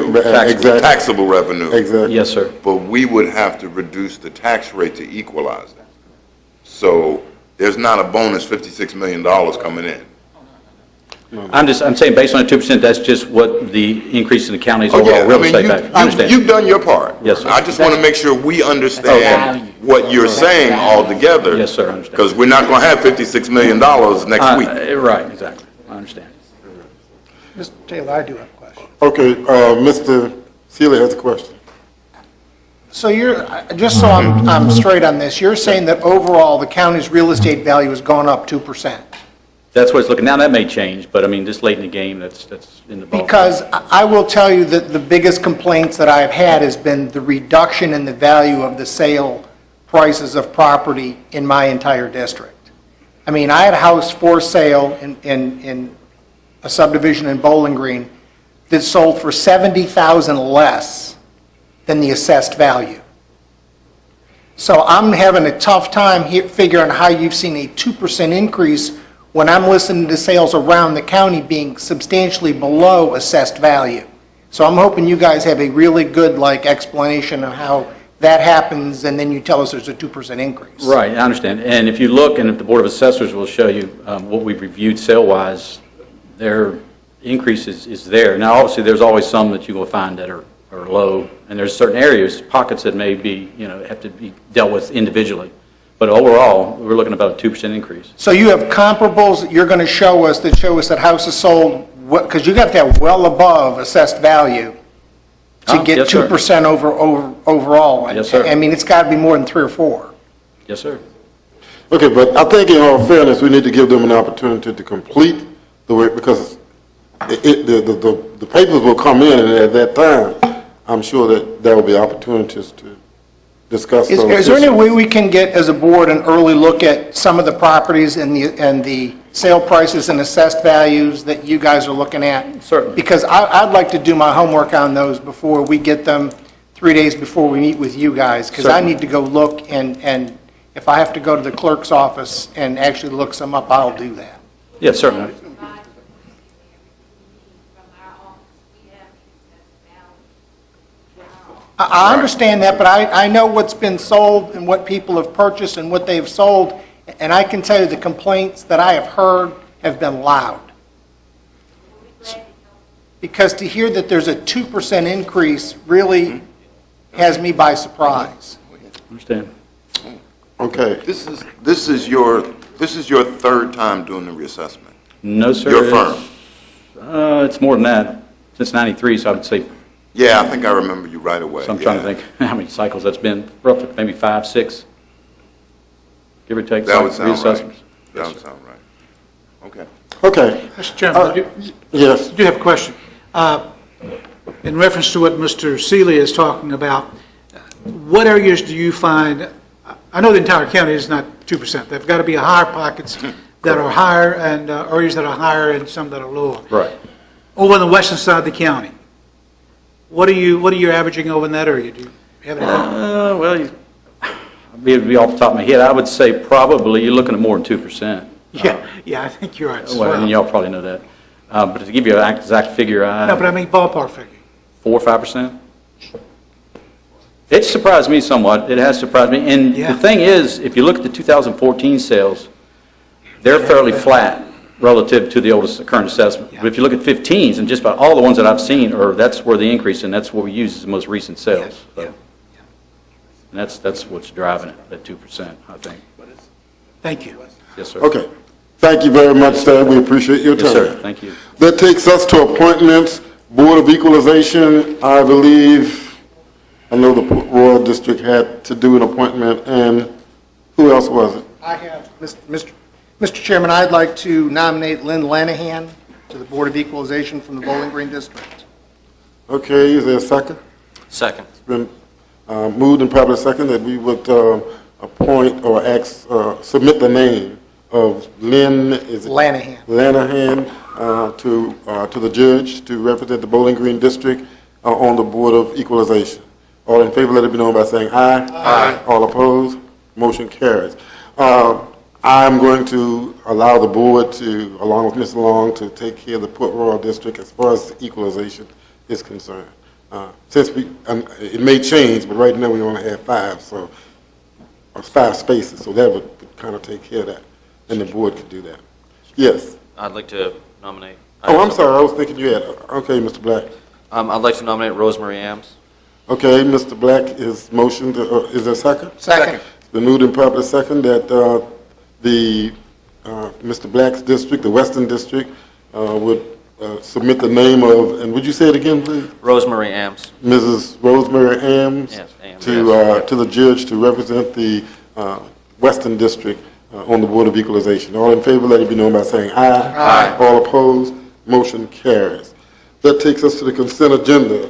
revenue, taxable revenue. Exactly. Yes, sir. But we would have to reduce the tax rate to equalize it. So there's not a bonus $56 million coming in. I'm saying based on the 2%, that's just what the increase in the county's overall real estate value. I understand. You've done your part. Yes, sir. I just want to make sure we understand what you're saying altogether. Yes, sir, I understand. Because we're not going to have $56 million next week. Right, exactly. I understand. Mr. Taylor, I do have a question. Okay, Mr. Seeley has a question. So just so I'm straight on this, you're saying that overall the county's real estate value has gone up 2%? That's what it's looking, now that may change, but I mean, this late in the game, that's in the ball. Because I will tell you that the biggest complaints that I've had has been the reduction in the value of the sale prices of property in my entire district. I mean, I had a house for sale in a subdivision in Bowling Green that sold for $70,000 less than the assessed value. So I'm having a tough time here figuring how you've seen a 2% increase when I'm listening to sales around the county being substantially below assessed value. So I'm hoping you guys have a really good explanation of how that happens, and then you tell us there's a 2% increase. Right, I understand. And if you look, and if the Board of Assessors will show you what we've reviewed sale-wise, their increase is there. Now, obviously, there's always some that you will find that are low, and there's certain areas, pockets that may be, have to be dealt with individually. But overall, we're looking at about a 2% increase. So you have comparables that you're going to show us that houses sold, because you have to have well above assessed value to get yes, 2% overall. Yes, sir. I mean, it's got to be more than 3 or 4. Yes, sir. Okay, but I think in all fairness, we need to give them an opportunity to complete the work, because the papers will come in, and at that time, I'm sure that there will be opportunities to discuss those Is there any issues. way we can get, as a board, an early look at some of the properties and the sale prices and assessed values that you guys are looking at? Certainly. Because I'd like to do my homework on those before we get them 3 days before we meet with you guys, because I need to go look, and if I have to go to the clerk's office and actually look some up, I'll do that. Yes, certainly. I understand that, but I know what's been sold and what people have purchased and what they've sold, and I can tell you the complaints that I have heard have been loud. Because to hear that there's a 2% increase really has me by surprise. Understand. Okay. This is your third time doing the reassessment. No, sir. Your firm. It's more than that. Since 93, so I would say. Yeah, I think I remember you right away. So I'm trying to think how many cycles that's been. Roughly, maybe 5, 6. Give or take. That would sound right. Reassessments. That would sound right. Okay. Okay. Mr. Chairman, Yes. I do have a question. In reference to what Mr. Seeley is talking about, what areas do you find, I know the entire county is not 2%. There've got to be higher pockets that are higher and areas that are higher and some that are lower. Right. Over on the western side of the county, what are you averaging over in that area? Do you have any? Well, it'd be off the top of my head. I would say probably you're looking at more than 2%. Yeah, I think you're right as Well, and well. y'all probably know that. But to give you an exact figure, No, but I mean ballpark figure. 4 or 5%. It surprised me somewhat. It has surprised me. And Yeah. the thing is, if you look at the 2014 sales, they're fairly flat relative to the oldest current assessment. Yeah. But if you look at 15s, and just about all the ones that I've seen, that's where the increase, and that's what we use as the most recent sales. So, Yeah. and that's what's driving it, that 2%, I think. Thank you. Yes, sir. Okay. Thank you very much, sir. We appreciate your time. Yes, sir. Thank you. That takes us to appointments. Board of Equalization, I believe, I know the Royal District had to do an appointment, and who else was it? I have, Mr. Chairman, I'd like to nominate Lynn Lanahan to the Board of Equalization from the Bowling Green District. Okay, is there a second? Second. It's been moved and probably second that we would appoint or submit the name of Lynn, is it? Lanahan. Lanahan to the judge to represent the Bowling Green District on the Board of Equalization. All in favor, let it be known by saying aye. Aye. All opposed, motion carries. I'm going to allow the board to, along with Ms. Long, to take care of the Port Royal District as far as equalization is concerned. Since it may change, but right now we only have 5, so, or 5 spaces, so that would kind of take care of that, and the board could do that. Yes. I'd like to nominate. Oh, I'm sorry, I was thinking you had, okay, Mr. Black. I'd like to nominate Rosemary Ams. Okay, Mr. Black is motioned, is there a second? Second. It's been moved and properly second that Mr. Black's district, the Western District, would submit the name of, and would you say it again, please? Rosemary Ams. Mrs. Rosemary Ames. Yes, Ames, To, yes. to the judge to represent the Western District on the Board of Equalization. All in favor, let it be known by saying aye. Aye. All opposed, motion carries. That takes us to the consent agenda.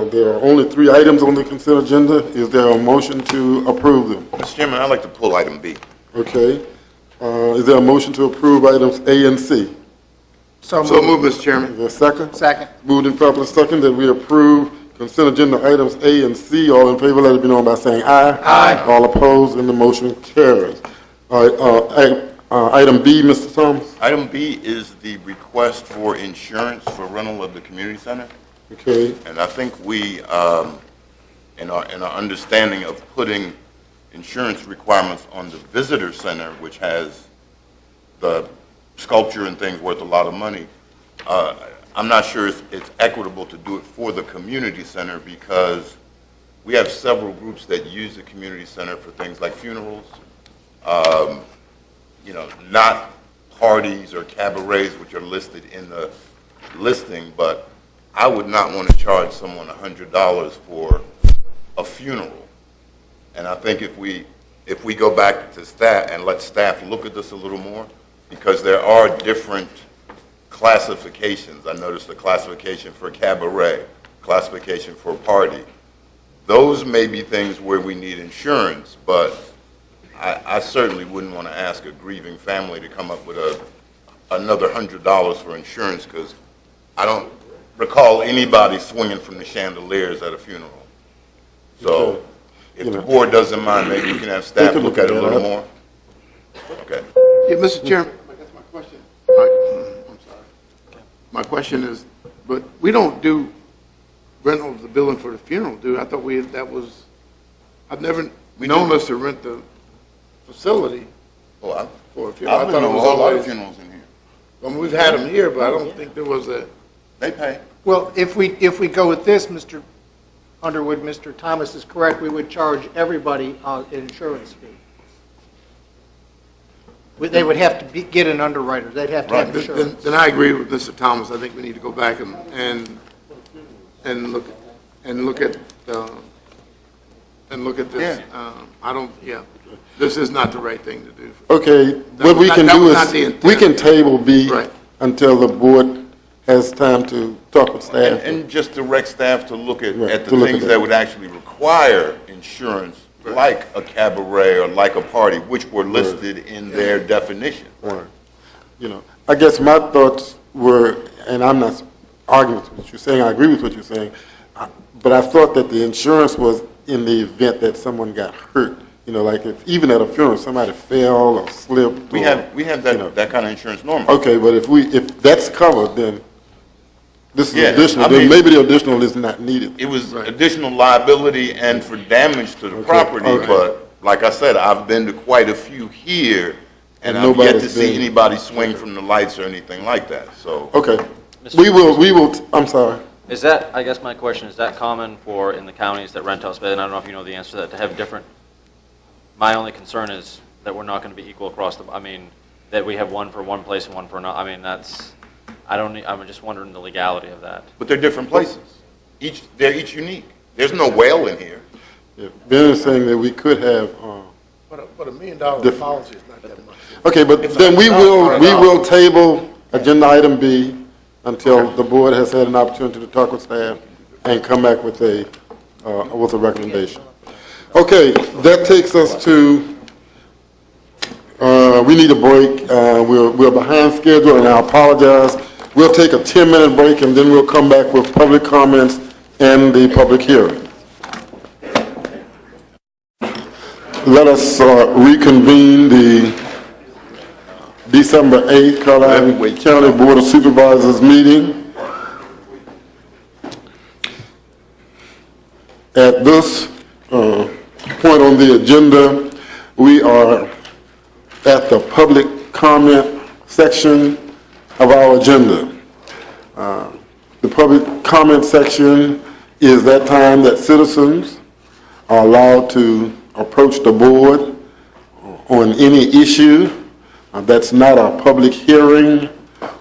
There are only 3 items on the consent agenda. Is there a motion to approve them? Mr. Chairman, I'd like to pull item B. Okay. Is there a motion to approve items A and C? So moved, Mr. Chairman. Is there a second? Second. Moved and properly second that we approve consent agenda items A and C. All in favor, let it be known by saying aye. Aye. All opposed, and the motion carries. All right, item B, Mr. Thomas. Item B is the request for insurance for rental of the community center. Okay, And I think we, in our understanding of putting insurance requirements on the visitor center, which has the sculpture and things worth a lot of money, I'm not sure it's equitable to do it for the community center because we have several groups that use the community center for things like funerals, not parties or cabarets, which are listed in the listing, but I would not want to charge someone $100 for a funeral. And I think if we go back to staff and let staff look at this a little more, because there are different classifications. I noticed a classification for cabaret, classification for party. Those may be things where we need insurance, but I certainly wouldn't want to ask a grieving family to come up with another $100 for insurance because I don't recall anybody swinging from the chandeliers at a funeral. So if the board doesn't mind, maybe we can have staff look at it a little more. Okay. Yeah, Mr. Chairman, I guess my question, I'm sorry. My question is, but we don't do rental of the building for the funeral, do we? I thought I've never known us to rent the facility Well, for a funeral. I've I been thought to it a was whole lot of always, funerals in here. I mean, we've had them here, but I don't think there was a, They pay. Well, if we go with this, Mr. Underwood, Mr. Thomas is correct, we would charge everybody an insurance fee. They would have to get an underwriter, they'd have to have Right. insurance. then I agree with Mr. Thomas. I think we need to go back and look at this. Yeah. This is not the right thing to do. okay, what we was can not- that do was not the is, intent. we can table B Right. until the board has time to talk with staff. And just direct staff to look at Right, the to look at things that. that would actually require insurance, like a cabaret or like a party, which were listed in their definition. Right. I guess my thoughts were, and I'm not arguing with what you're saying, I agree with what you're saying, but I thought that the insurance was in the event that someone got hurt. Like if, even at a funeral, somebody fell or slipped. We have that kind of insurance normally. Okay, but if that's covered, then this is Yeah, additional, I then mean- maybe the additional is not needed. It was additional liability and for damage to the property, okay. but like I said, I've been to quite a few here, and And I've yet to nobody's see been- anybody swing from the lights or anything like that, so. Okay, Mr. we will, I'm sorry. Is that, I guess my question, is that common for in the counties that rent house bed? And I don't know if you know the answer to that, to have different, my only concern is that we're not going to be equal across that we have one for one place and one for another. I'm just wondering the legality of that. But they're different places. They're each unique. There's no whale in here. Yeah, Ben is saying that we could have, But $1 million policy is not that much. okay, but then we will table agenda item B until the board has had an opportunity to talk with staff and come back with a recommendation. Okay, that takes us to, we need a break. We're behind schedule, and I apologize. We'll take a 10-minute break, and then we'll come back with public comments and the public hearing. Let us reconvene the December 8th Carlisle County Board of Supervisors meeting. At this point on the agenda, we are at the public comment section of our agenda. The public comment section is that time that citizens are allowed to approach the board on any issue that's not a public hearing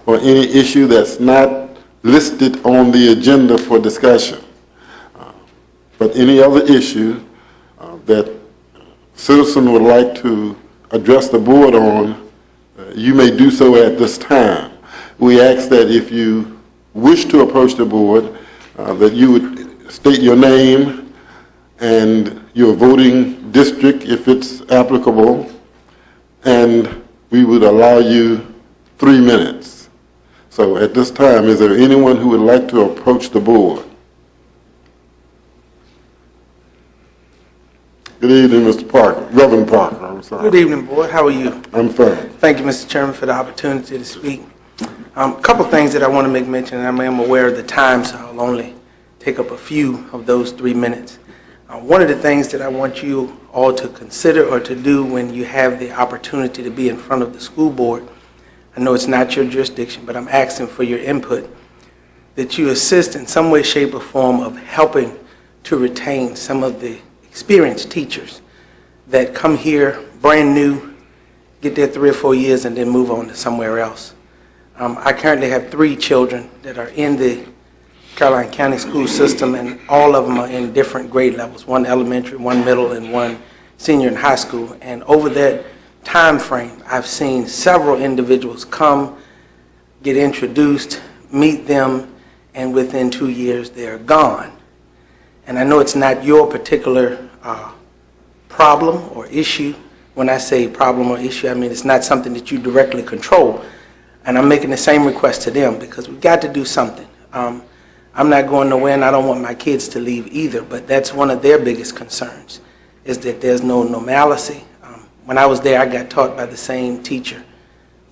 or any issue that's not listed on the agenda for discussion. But any other issue that citizen would like to address the board on, you may do so at this time. We ask that if you wish to approach the board, that you would state your name and your voting district if it's applicable, and we would allow you 3 minutes. So at this time, is there anyone who would like to approach the board? Good evening, Mr. Parker, Reverend Parker, I'm sorry. Good evening, Board. How are you? I'm fine. Thank you, Mr. Chairman, for the opportunity to speak. A couple things that I want to make mention, and I am aware of the time, so I'll only take up a few of those 3 minutes. One of the things that I want you all to consider or to do when you have the opportunity to be in front of the school board, I know it's not your jurisdiction, but I'm asking for your input, that you assist in some way, shape, or form of helping to retain some of the experienced teachers that come here brand new, get there 3 or 4 years, and then move on to somewhere else. I currently have 3 children that are in the Caroline County school system, and all of them are in different grade levels, 1 elementary, 1 middle, and 1 senior in high school. And over that time frame, I've seen several individuals come, get introduced, meet them, and within 2 years, they're gone. And I know it's not your particular problem or issue. When I say problem or issue, I mean it's not something that you directly control. And I'm making the same request to them because we've got to do something. I'm not going nowhere, and I don't want my kids to leave either, but that's one of their biggest concerns, is that there's no normalcy. When I was there, I got taught by the same teacher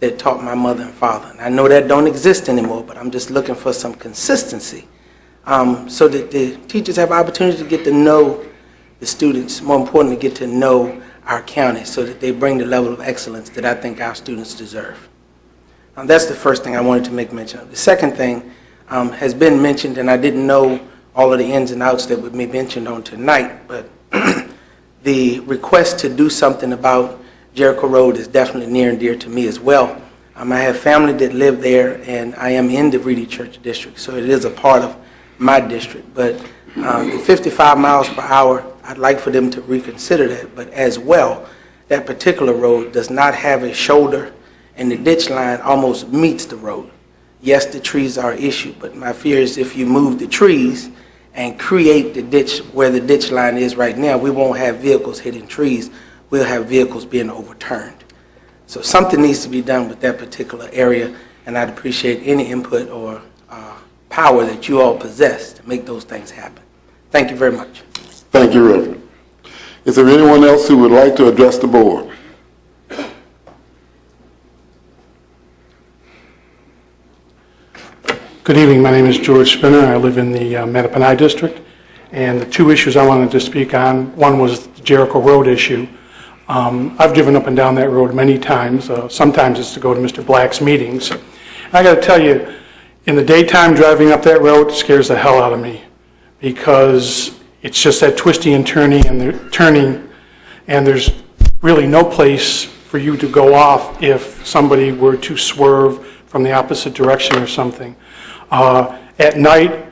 that taught my mother and father. And I know that don't exist anymore, but I'm just looking for some consistency. So that the teachers have opportunity to get to know the students, more importantly, get to know our county so that they bring the level of excellence that I think our students deserve. That's the first thing I wanted to make mention of. The second thing has been mentioned, and I didn't know all of the ins and outs that would be mentioned on tonight, but the request to do something about Jericho Road is definitely near and dear to me as well. I have family that live there, and I am in the Reedy Church District, so it is a part of my district, but the 55 miles per hour, I'd like for them to reconsider that, but as well, that particular road does not have a shoulder, and the ditch line almost meets the road. Yes, the trees are an issue, but my fear is if you move the trees and create the ditch where the ditch line is right now, we won't have vehicles hitting trees, we'll have vehicles being overturned. So something needs to be done with that particular area, and I'd appreciate any input or power that you all possess to make those things happen. Thank you very much. Thank you, Reverend. Is there anyone else who would like to address the board? Good evening. My name is George Spinner. I live in the Mattaponi district. And the 2 issues I wanted to speak on, one was the Jericho Road issue. I've driven up and down that road many times. Sometimes it's to go to Mr. Black's meetings. And I got to tell you, in the daytime, driving up that road scares the hell out of me because it's just that twisty and turning, and there's really no place for you to go off if somebody were to swerve from the opposite direction or something. At night,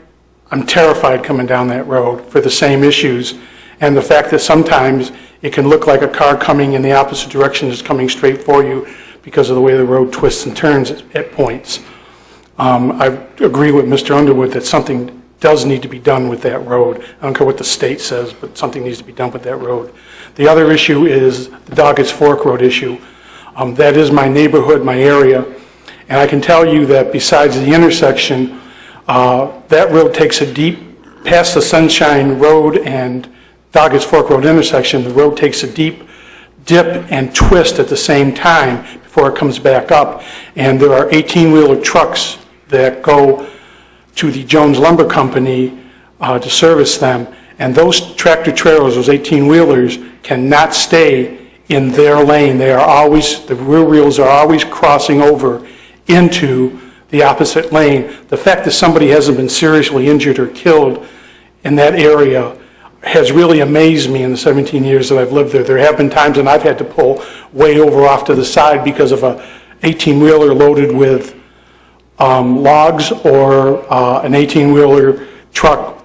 I'm terrified coming down that road for the same issues, and the fact that sometimes it can look like a car coming in the opposite direction is coming straight for you because of the way the road twists and turns at points. I agree with Mr. Underwood that something does need to be done with that road. I don't care what the state says, but something needs to be done with that road. The other issue is the Doggett's Fork Road issue. That is my neighborhood, my area, and I can tell you that besides the intersection, that road takes a deep, past the Sunshine Road and Doggett's Fork Road intersection, the road takes a deep dip and twist at the same time before it comes back up. And there are 18-wheeler trucks that go to the Jones Lumber Company to service them, And those tractor trailers, those 18-wheelers, cannot stay in their lane. They are always, the rear wheels are always crossing over into the opposite lane. The fact that somebody hasn't been seriously injured or killed in that area has really amazed me in the 17 years that I've lived there. There have been times when I've had to pull way over off to the side because of a 18-wheeler loaded with logs, or an 18-wheeler truck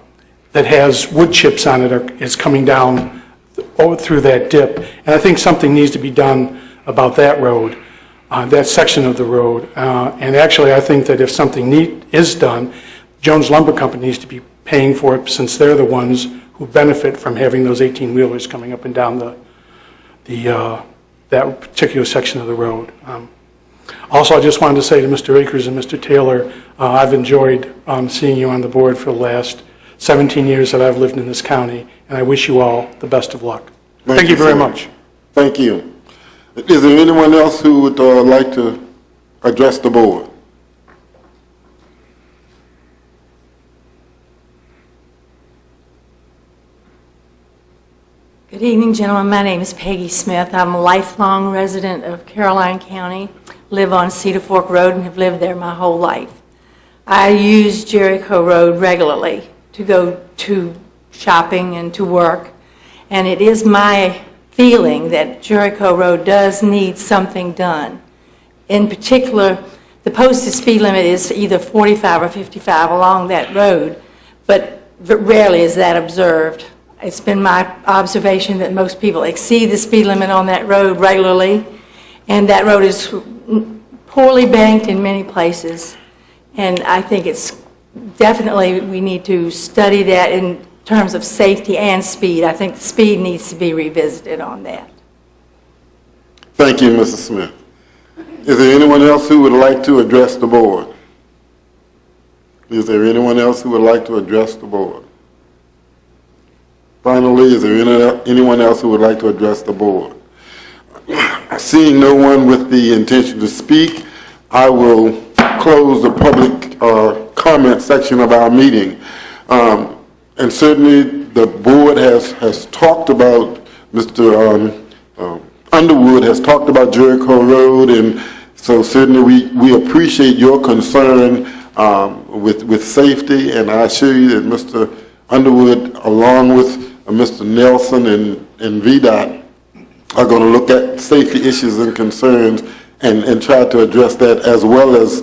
that has wood chips on it is coming down through that dip. And I think something needs to be done about that road, that section of the road. And actually, I think that if something is done, Jones Lumber Company needs to be paying for it, since they're the ones who benefit from having those 18-wheelers coming up and down that particular section of the road. Also, I just wanted to say to Mr. Akers and Mr. Taylor, I've enjoyed seeing you on the board for the last 17 years that I've lived in this county, and I wish you all the best of luck. Thank you very sir. much. Thank you. Is there anyone else who would like to address the board? Good evening, gentlemen. My name is Peggy Smith. I'm a lifelong resident of Caroline County, live on Cedar Fork Road, and have lived there my whole life. I use Jericho Road regularly to go to shopping and to work, and it is my feeling that Jericho Road does need something done. In particular, the posted speed limit is either 45 or 55 along that road, but rarely is that observed. It's been my observation that most people exceed the speed limit on that road regularly, and that road is poorly banked in many places. And I think it's definitely, we need to study that in terms of safety and speed. I think the speed needs to be revisited on that. Thank you, Mrs. Smith. Is there anyone else who would like to address the board? Is there anyone else who would like to address the board? Finally, is there anyone else who would like to address the board? Seeing no one with the intention to speak, I will close the public comment section of our meeting. And certainly the board has talked about, Mr. Underwood has talked about Jericho Road, and so certainly we appreciate your concern with safety, and I assure you that Mr. Underwood, along with Mr. Nelson and VDOT, are going to look at safety issues and concerns and try to address that, as well as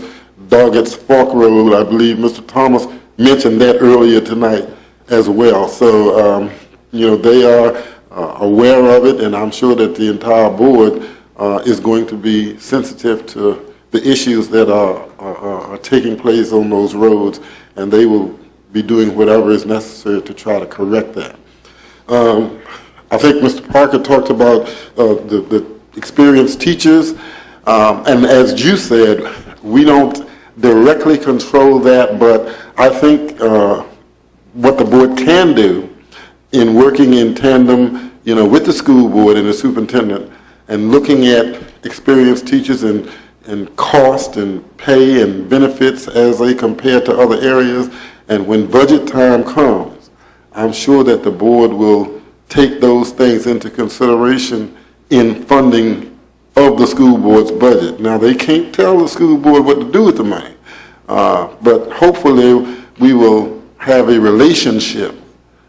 Doggett's Fork Road. I believe Mr. Thomas mentioned that earlier tonight as well. So, they are aware of it, and I'm sure that the entire board is going to be sensitive to the issues that are taking place on those roads, and they will be doing whatever is necessary to try to correct that. I think Mr. Parker talked about the experienced teachers, and as you said, we don't directly control that, but I think what the board can do in working in tandem, with the school board and the superintendent, and looking at experienced teachers and cost and pay and benefits as they compare to other areas, and when budget time comes, I'm sure that the board will take those things into consideration in funding of the school board's budget. Now, they can't tell the school board what to do with the money, but hopefully we will have a relationship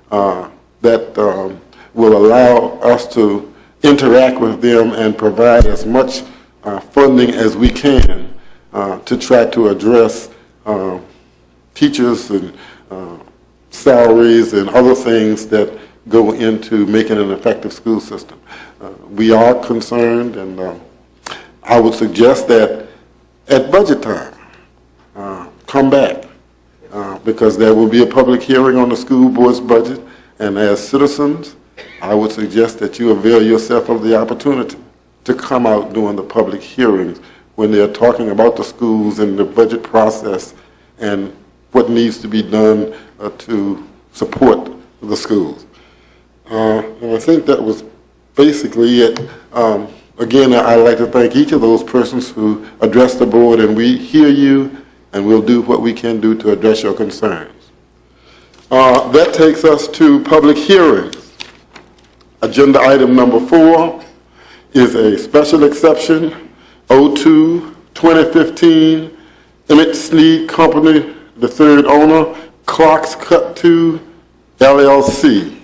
that will allow us to interact with them and provide as much funding as we can to try to address teachers and salaries and other things that go into making an effective school system. We are concerned, and I would suggest that at budget time, come back, because there will be a public hearing on the school board's budget, and as citizens, I would suggest that you avail yourself of the opportunity to come out during the public hearings when they're talking about the schools and the budget process and what needs to be done to support the schools. And I think that was basically it. Again, I'd like to thank each of those persons who addressed the board, and we hear you, and we'll do what we can do to address your concerns. That takes us to public hearings. Agenda item number 4 is a special exception, 02-2015, Emmett Sneed Company, the third owner, Clark's Cut 2, LLC.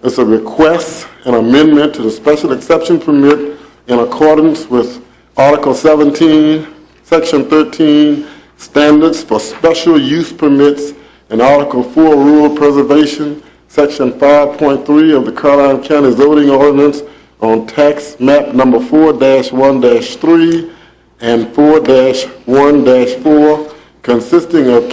It's a request and amendment to the special exception permit in accordance with Article 17, Section 13, Standards for Special Use Permits, and Article 4, Rural Preservation, Section 5.3 of the Caroline County Zoning Ordinance on tax map number 4-1-3 and 4-1-4, consisting of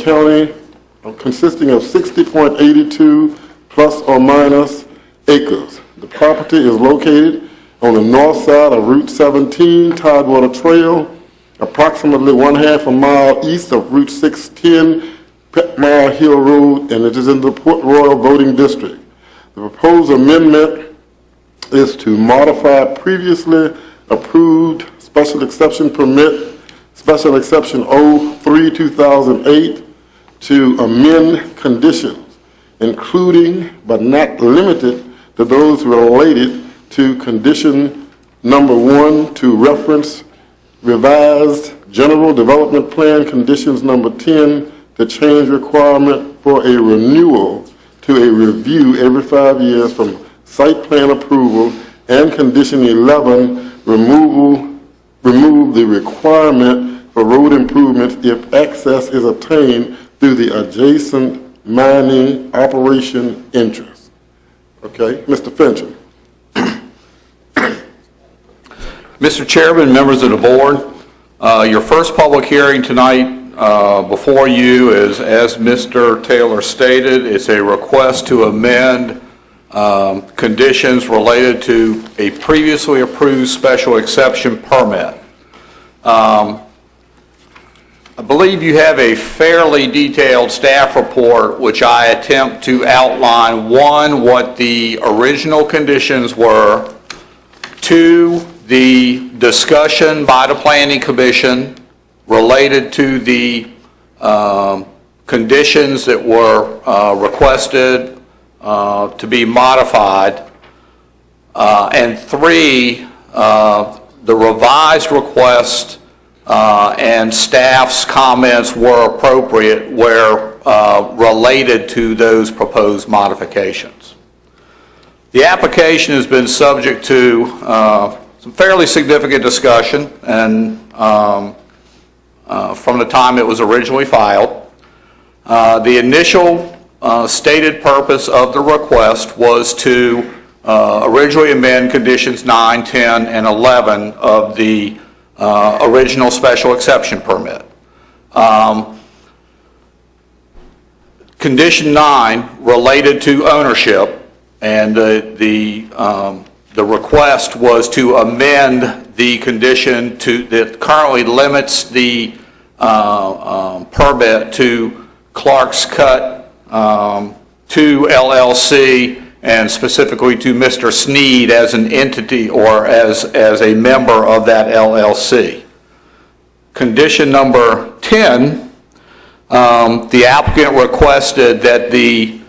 60.82 plus or minus acres. The property is located on the north side of Route 17 Tidewater Trail, approximately 1/2 mile east of Route 610 Petmire Hill Road, and it is in the Port Royal voting district. The proposed amendment is to modify previously approved special exception permit, special exception 03-2008, to amend conditions, including but not limited to those related to condition number 1 to reference revised general development plan conditions number 10 to change requirement for a renewal to a review every 5 years from site plan approval, and condition 11, remove the requirement for road improvements if access is obtained through the adjacent mining operation interest. Okay, Mr. Fincham. Mr. Chairman, members of the board, your first public hearing tonight before you is, as Mr. Taylor stated, it's a request to amend conditions related to a previously approved special exception permit. I believe you have a fairly detailed staff report which I attempt to outline, 1, what the original conditions were, 2, the discussion by the Planning Commission related to the conditions that were requested to be modified, and 3, the revised request and staff's comments were appropriate where related to those proposed modifications. The application has been subject to some fairly significant discussion and from the time it was originally filed. The initial stated purpose of the request was to originally amend conditions 9, 10, and 11 of the original special exception permit. Condition 9 related to ownership, and the request was to amend the condition that currently limits the permit to Clark's Cut 2 LLC, and specifically to Mr. Sneed as an entity or as a member of that LLC. Condition number 10, the applicant requested that the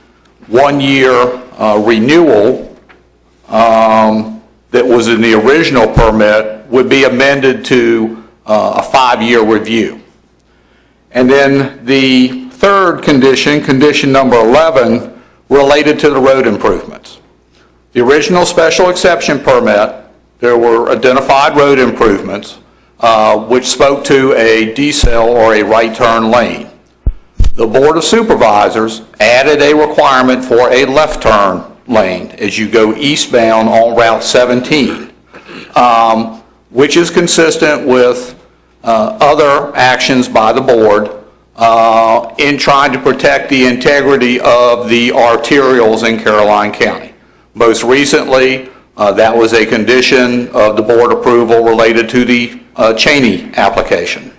1-year renewal that was in the original permit would be amended to a 5-year review. And then the third condition, condition number 11, related to the road improvements. The original special exception permit, there were identified road improvements which spoke to a decel or a right turn lane. The Board of Supervisors added a requirement for a left turn lane as you go eastbound on Route 17, which is consistent with other actions by the board in trying to protect the integrity of the arterials in Caroline County. Most recently, that was a condition of the board approval related to the Cheney application.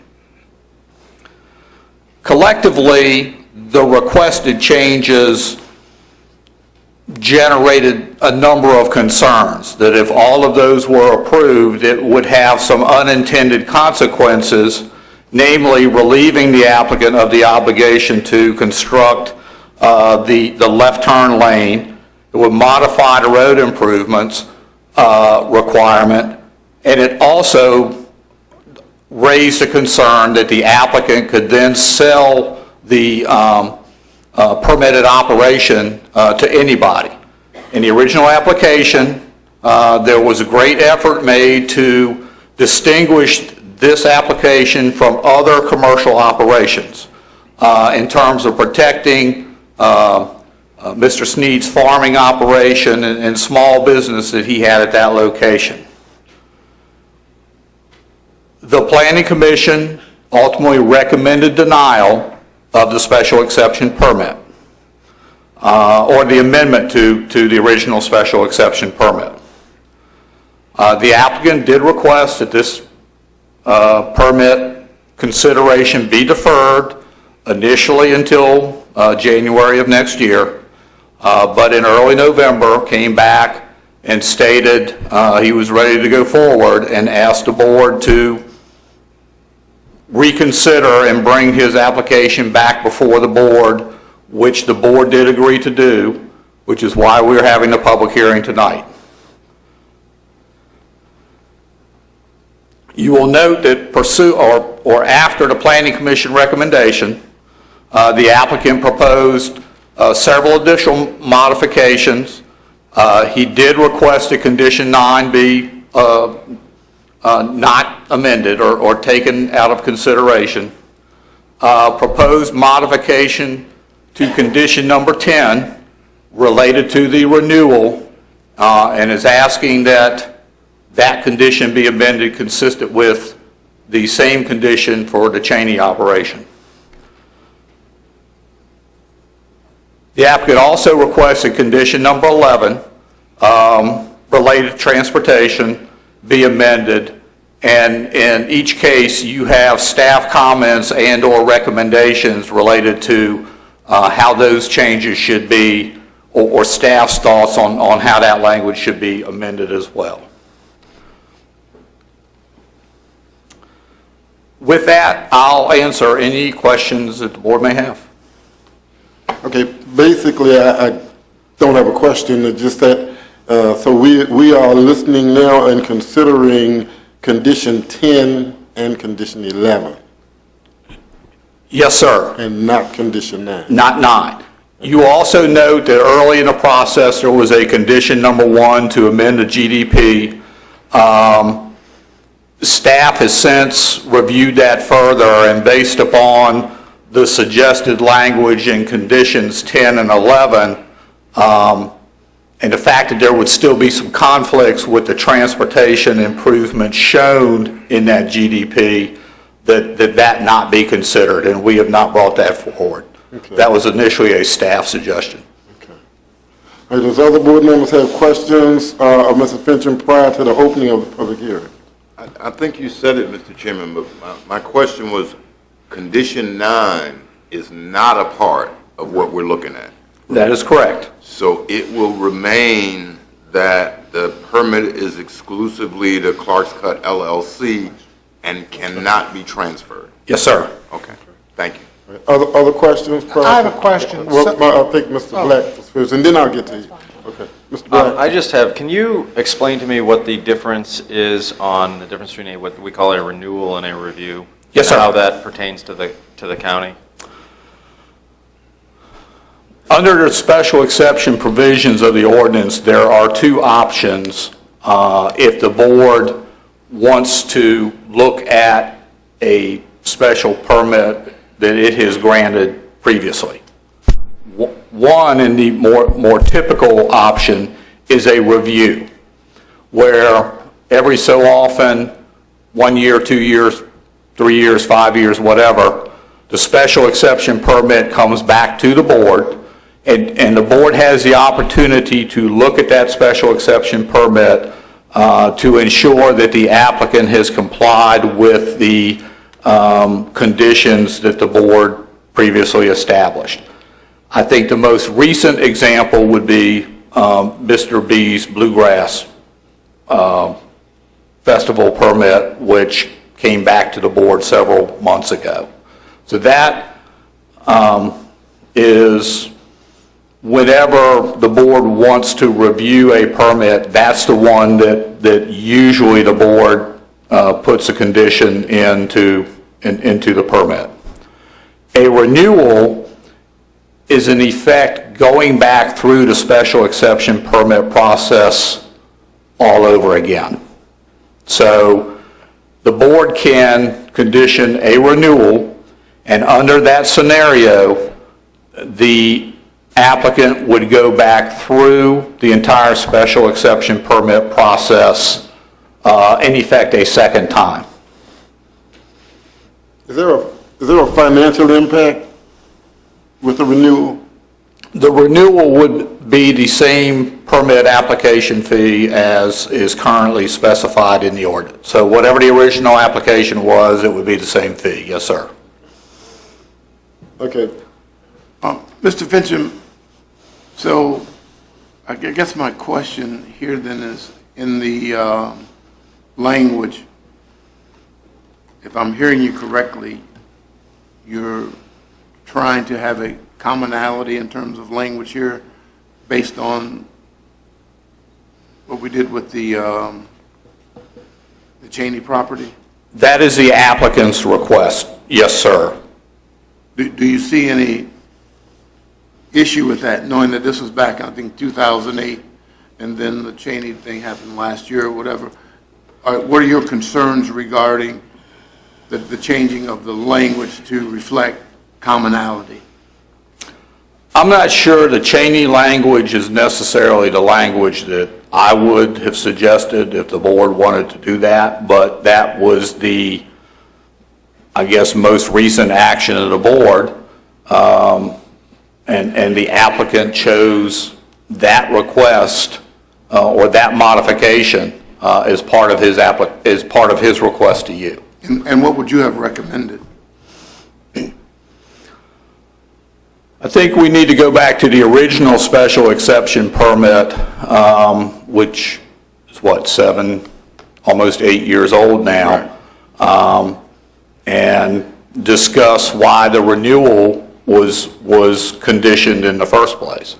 Collectively, the requested changes generated a number of concerns that if all of those were approved, it would have some unintended consequences, namely relieving the applicant of the obligation to construct the left turn lane. It would modify the road improvements requirement, and it also raised a concern that the applicant could then sell the permitted operation to anybody. In the original application, there was a great effort made to distinguish this application from other commercial operations in terms of protecting Mr. Sneed's farming operation and small business that he had at that location. The Planning Commission ultimately recommended denial of the special exception permit, or the amendment to the original special exception permit. The applicant did request that this permit consideration be deferred initially until January of next year, but in early November came back and stated he was ready to go forward and asked the board to reconsider and bring his application back before the board, which the board did agree to do, which is why we're having a public hearing tonight. You will note that or after the Planning Commission recommendation, the applicant proposed several additional modifications. He did request that Condition 9 be not amended or taken out of consideration. Proposed modification to Condition number 10 related to the renewal, and is asking that that condition be amended consistent with the same condition for the Cheney operation. The applicant also requested Condition number 11 related to transportation be amended, and in each case you have staff comments and or recommendations related to how those changes should be, or staff's thoughts on how that language should be amended as well. With that, I'll answer any questions that the board may have. Okay, basically, I don't have a question, it's just that, so we are listening now and considering Condition 10 and Condition 11, Yes, sir. and not Condition 9. Not 9. You also note that early in the process, there was a Condition number 1 to amend the GDP. Staff has since reviewed that further, and based upon the suggested language in Conditions 10 and 11, and the fact that there would still be some conflicts with the transportation improvements shown in that GDP, that not be considered, and we have not brought that forward. Okay. That was initially a staff suggestion. Okay. All right, does other board members have questions of Mr. Fincham prior to the opening of the public hearing? I think you said it, Mr. Chairman, but my question was, Condition 9 is not a part of what we're looking at. That is correct. So it will remain that the permit is exclusively to Clark's Cut LLC and cannot be transferred. Yes, sir. Okay, thank you. All right, other questions? prior I have to- a question. Well, I think Mr. Black was first, and then I'll get to you. Okay, Mr. Black. I just have, can you explain to me what the difference is on the difference between what we call a renewal and a review? Yes, sir. And how that pertains to the county? Under the special exception provisions of the ordinance, there are two options if the board wants to look at a special permit that it has granted previously. One, and the more typical option, is a review, where every so often, 1 year, 2 years, 3 years, 5 years, whatever, the special exception permit comes back to the board, and the board has the opportunity to look at that special exception permit to ensure that the applicant has complied with the conditions that the board previously established. I think the most recent example would be Mr. B's Bluegrass Festival permit, which came back to the board several months ago. So that is whenever the board wants to review a permit, that's the one that usually the board puts a condition into the permit. A renewal is in effect going back through the special exception permit process all over again. So the board can condition a renewal, and under that scenario, the applicant would go back through the entire special exception permit process, in effect, a second time. Is there a financial impact with the renewal? The renewal would be the same permit application fee as is currently specified in the ordinance. So whatever the original application was, it would be the same fee. Yes, sir. Okay. Mr. Fincham, so I guess my question here then is, in the language, if I'm hearing you correctly, you're trying to have a commonality in terms of language here based on what we did with the Cheney property? That is the applicant's request. Yes, sir. Do you see any issue with that, knowing that this was back, I think, 2008, and then the Cheney thing happened last year or whatever? What are your concerns regarding the changing of the language to reflect commonality? I'm not sure the Cheney language is necessarily the language that I would have suggested if the board wanted to do that, but that was the, I guess, most recent action of the board, and the applicant chose that request or that modification as part of his request to you. And what would you have recommended? I think we need to go back to the original special exception permit, which is what, almost 8 years old now, and discuss why the renewal was conditioned in the first place.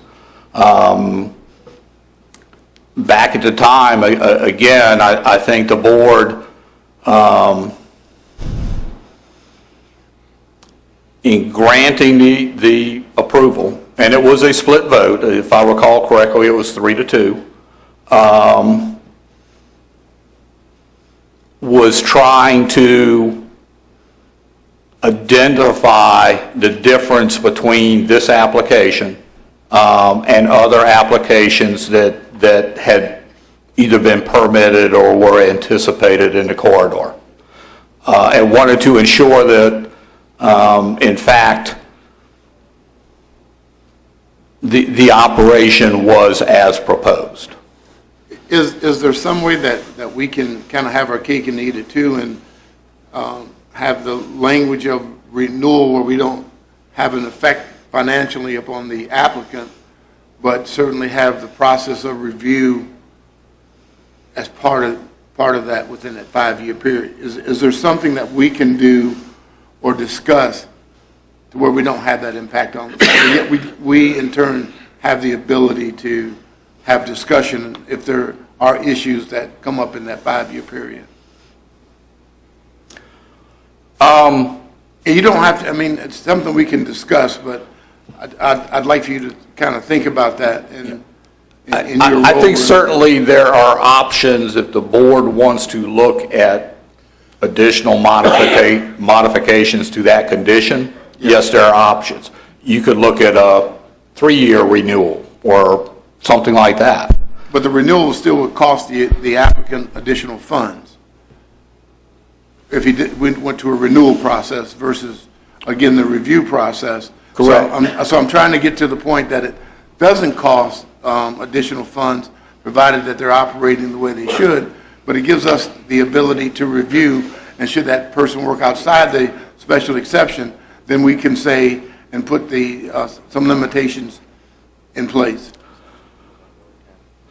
Back at the time, again, I think the board, in granting the approval, and it was a split vote, if I recall correctly, it was 3-2, was trying to identify the difference between this application and other applications that had either been permitted or were anticipated in the corridor, and wanted to ensure that in fact, the operation was as proposed. Is there some way that we can kind of have our cake and eat it too, and have the language of renewal where we don't have an effect financially upon the applicant, but certainly have the process of review as part of that within that 5-year period? Is there something that we can do or discuss to where we don't have that impact on the yet we in turn have the ability to have discussion if there are issues that come up in that 5-year period? And you don't have to, I mean, it's something we can discuss, but I'd like for you to kind of think about that in your role. I think certainly there are options if the board wants to look at additional modifications to that condition. Yes, there are options. You could look at a 3-year renewal or something like that. But the renewal still would cost the applicant additional funds if he went to a renewal process versus, again, the review process. Correct. So I'm trying to get to the point that it doesn't cost additional funds, provided that they're operating the way they should, but it gives us the ability to review, and should that person work outside the special exception, then we can say and put some limitations in place.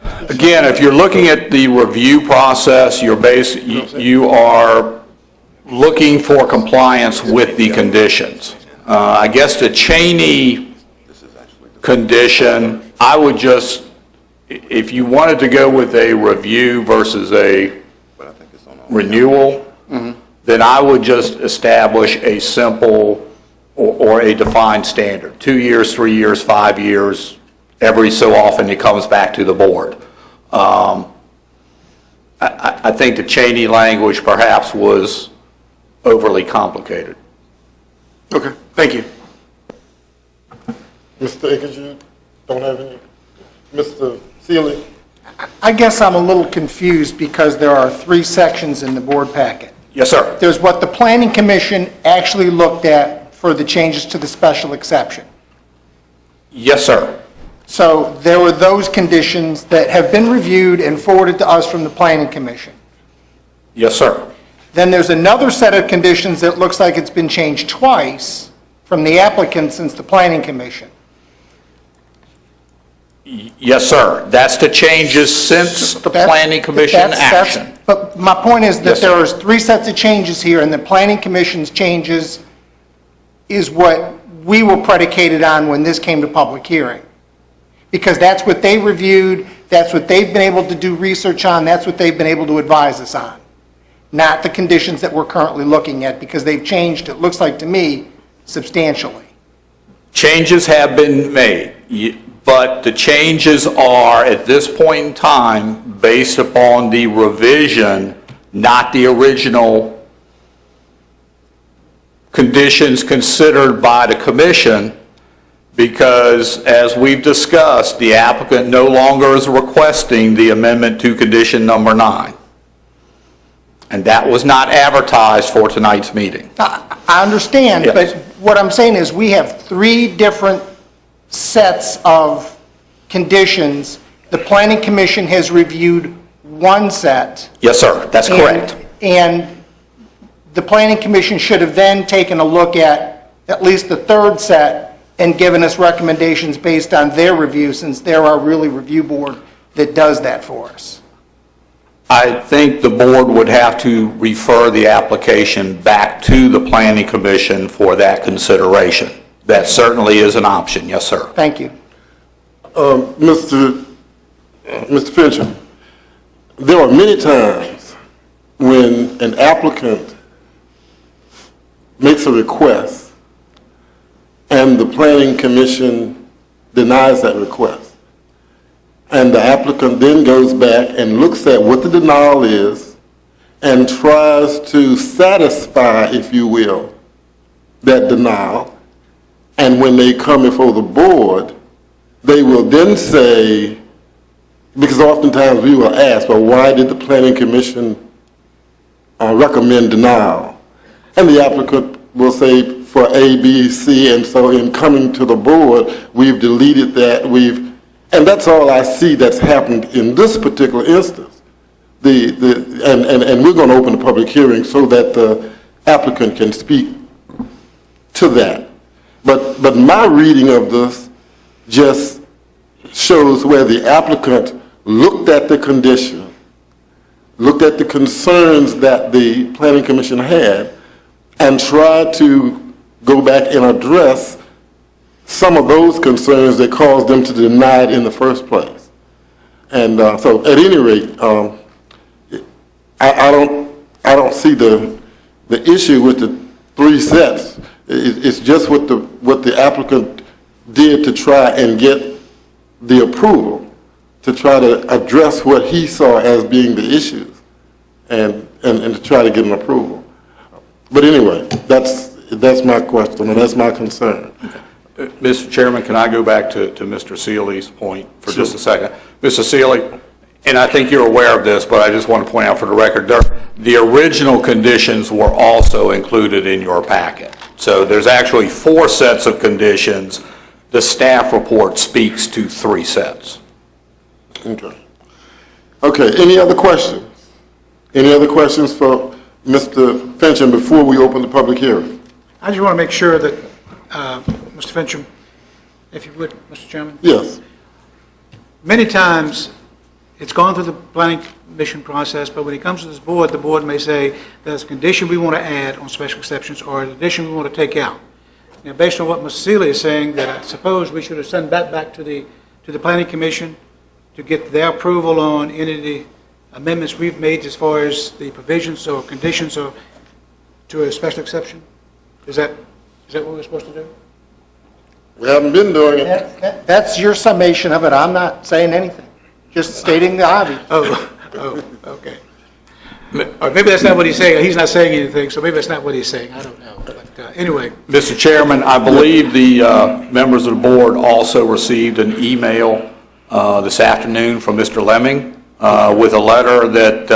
Again, if you're looking at the review process, you are looking for compliance with the conditions. I guess the Cheney condition, I would just, if you wanted to go with a review versus a But I think it's on all. renewal, then I would just establish a simple or a defined standard. 2 years, 3 years, 5 years, every so often it comes back to the board. I think the Cheney language perhaps was overly complicated. Okay, thank you. Mr. Akins, you don't have any? Mr. Seeley? I guess I'm a little confused because there are 3 sections in the board packet. Yes, sir. There's what the planning commission actually looked at for the changes to the special exception. Yes, sir. So there were those conditions that have been reviewed and forwarded to us from the planning commission. Yes, sir. Then there's another set of conditions that looks like it's been changed twice from the applicant since the planning commission. Yes, sir. That's the changes since the That's- planning commission that's- action. But my point is that Yes, sir. there is 3 sets of changes here, and the planning commission's changes is what we were predicated on when this came to public hearing. Because that's what they reviewed, that's what they've been able to do research on, that's what they've been able to advise us on. Not the conditions that we're currently looking at, because they've changed, it looks like to me, substantially. Changes have been made, but the changes are, at this point in time, based upon the revision, not the original conditions considered by the commission, because as we've discussed, the applicant no longer is requesting the amendment to condition number 9. And that was not advertised for tonight's meeting. I understand, Yes. but what I'm saying is we have 3 different sets of conditions. The planning commission has reviewed 1 set. Yes, sir, that's correct. And the planning commission should have then taken a look at least the 3rd set and given us recommendations based on their review, since they're our really review board that does that for us. I think the board would have to refer the application back to the planning commission for that consideration. That certainly is an option, yes, sir. Thank you. Mr. Fincham, there are many times when an applicant makes a request and the planning commission denies that request. And the applicant then goes back and looks at what the denial is and tries to satisfy, if you will, that denial. And when they come before the board, they will then say, because oftentimes we will ask, well, why did the planning commission recommend denial? And the applicant will say, for A, B, C, and so in coming to the board, we've deleted that, and that's all I see that's happened in this particular instance. And we're going to open the public hearing so that the applicant can speak to that. But my reading of this just shows where the applicant looked at the condition, looked at the concerns that the planning commission had, and tried to go back and address some of those concerns that caused them to deny it in the first place. And so, at any rate, I don't see the issue with the 3 sets. It's just what the applicant did to try and get the approval, to try to address what he saw as being the issues, and to try to get an approval. But anyway, that's my question, and that's my concern. Mr. Chairman, can I go back to Mr. Seeley's point for just a second? Mr. Seeley, and I think you're aware of this, but I just want to point out for the record, the original conditions were also included in your packet. So there's actually 4 sets of conditions. The staff report speaks to 3 sets. Okay, any other questions? Any other questions for Mr. Fincham before we open the public hearing? I just want to make sure that, Mr. Fincham, if you would, Mr. Chairman. Yes. Many times, it's gone through the planning commission process, but when it comes to this board, the board may say, there's a condition we want to add on special exceptions, or an addition we want to take out. based on what Ms. Seeley is saying, that I suppose we should have sent that back to the Planning Commission to get their approval on any of the amendments we've made as far as the provisions or conditions or to a special exception? Is that what we're supposed to do? We haven't been doing it. That's your summation of it. I'm not saying anything, just stating the obvious. Oh, okay. Or maybe that's not what he's saying. He's not saying anything, so maybe that's not what he's saying. I don't know. But anyway, Mr. Chairman, I believe the members of the board also received an email this afternoon from Mr. Lemming with a letter that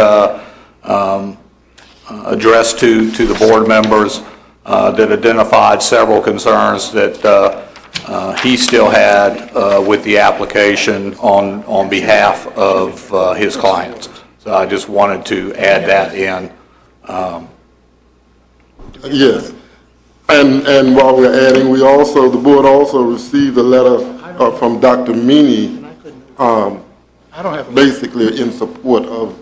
addressed to the board members that identified several concerns that he still had with the application on behalf of his clients. So I just wanted to add that in. Yes. And while we're adding, the board also received a letter from Dr. Meany, I don't have. basically in support of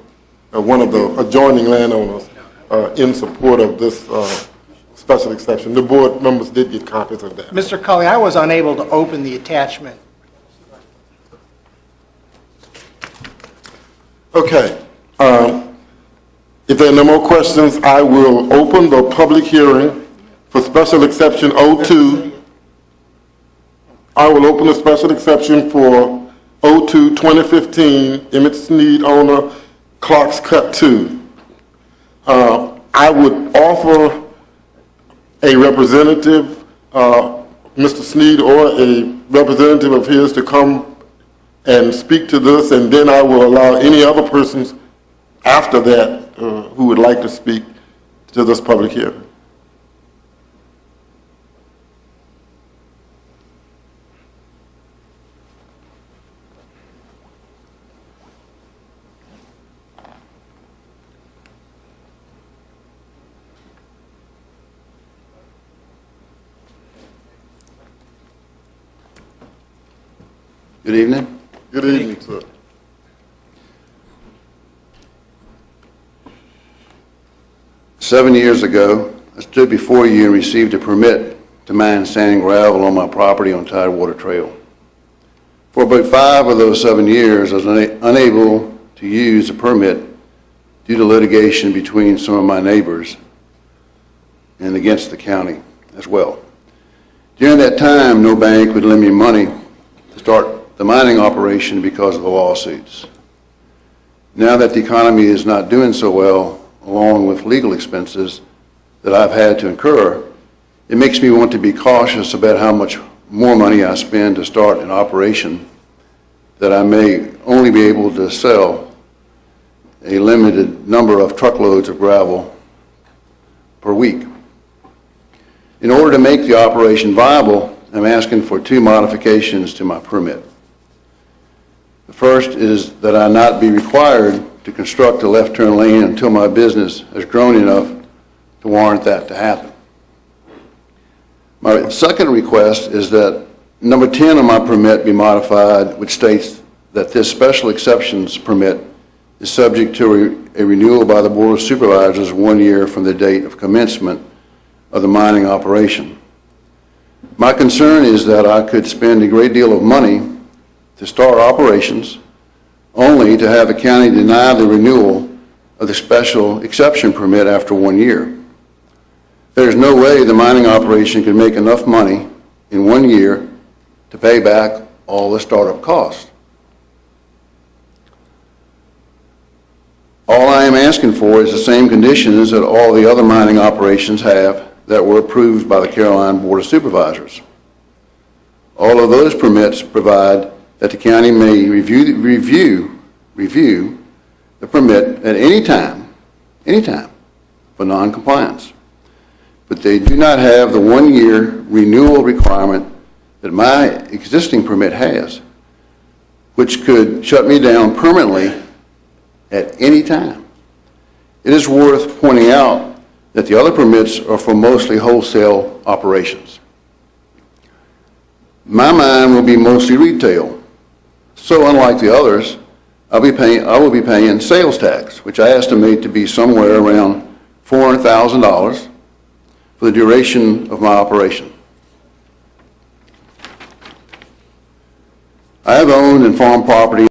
one of the adjoining landowners, in support of this special exception. The board members did get copies of that. Mr. Cully, I was unable to open the attachment. Okay. If there are no more questions, I will open the public hearing for special exception 02. I will open the special exception for 02 2015 Emmett Sneed owner Clark's Cut 2. I would offer a representative, Mr. Sneed, or a representative of his to come and speak to this, and then I will allow any other persons after that who would like to speak to this public hearing. Good evening. Good evening, sir. Seven years ago, I stood before you and received a permit to mine sand and gravel on my property on Tidewater Trail. For about 5 of those 7 years, I was unable to use the permit due to litigation between some of my neighbors and against the county as well. During that time, no bank would lend me money to start the mining operation because of the lawsuits. Now that the economy is not doing so well, along with legal expenses that I've had to incur, it makes me want to be cautious about how much more money I spend to start an operation that I may only be able to sell a limited number of truckloads of gravel per week. In order to make the operation viable, I'm asking for 2 modifications to my permit. The first is that I not be required to construct a left turn lane until my business has grown enough to warrant that to happen. My second request is that number 10 on my permit be modified, which states that this special exceptions permit is subject to a renewal by the Board of Supervisors 1 year from the date of commencement of the mining operation. My concern is that I could spend a great deal of money to start operations only to have the county deny the renewal of the special exception permit after 1 year. There's no way the mining operation can make enough money in 1 year to pay back all the startup costs. All I am asking for is the same conditions that all the other mining operations have that were approved by the Caroline Board of Supervisors. All of those permits provide that the county may review the permit at any time for non-compliance. But they do not have the 1 year renewal requirement that my existing permit has, which could shut me down permanently at any time. It is worth pointing out that the other permits are for mostly wholesale operations. My mine will be mostly retail. So unlike the others, I will be paying sales tax, which I estimate to be somewhere around $400,000 for the duration of my operation. I have owned and farmed property